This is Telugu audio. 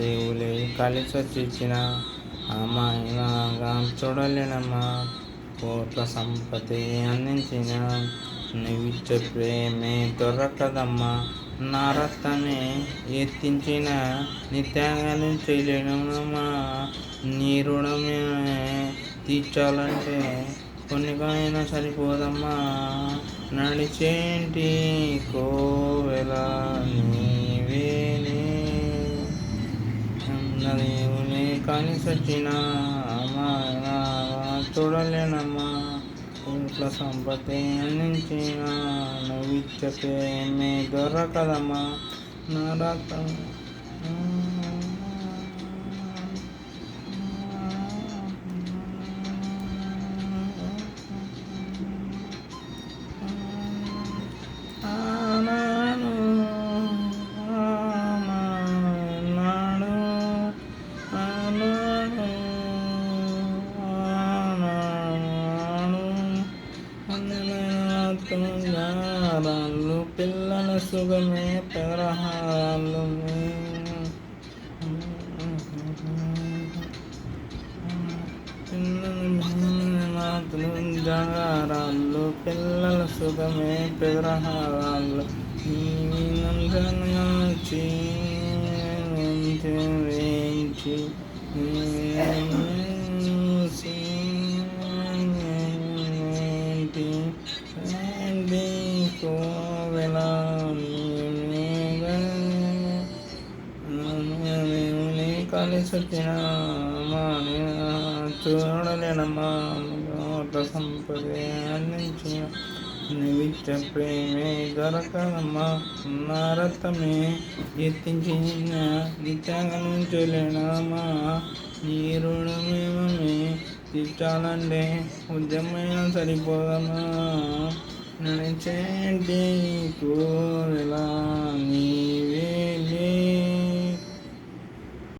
దేవులే కలిసొచ్చిన అమ్మాయిలాగా చూడలేనమ్మా. కోట్ల సంపత్తి అందించిన నువ్విచ్చే ప్రేమే దొరకదమ్మా. నా రక్తమే ఎత్తించిన నీ త్యాగాలు చేయలేనమ్మా. నీ రుణమే తీర్చాలంటే కొన్నికైనా సరిపోదమ్మా. నడిచేంటి కోవెల నీవేనే, దేవుని కలిసొచ్చిన అమ్మాయిలాగా చూడలేనమ్మా. ఇంట్లో సంపత్తి అందించిన నువ్విచ్చే ప్రేమే దొరకదమ్మా. నా రక్తం ఆనాడు ఆనాడు ఆనాడు ఆనాడు అందమైన పిల్లల సుఖమే పెరహాలు జాగారాళ్ళు పిల్లల సుఖమే పెరహారాళ్ళు వేయించి కోవెల కలిసొచ్చిన చూడలేనమ్మా. సంపదే అందించిన నువ్విచ్చే ప్రేమే దొరకదమ్మా. నా రక్తమే ఎత్తించిన త్యాగం చేయలేనమ్మా. నీ రుణమేమే తీర్చాలంటే ఉద్యమైన సరిపోదమ్మా. నడిచేంటి కోవెల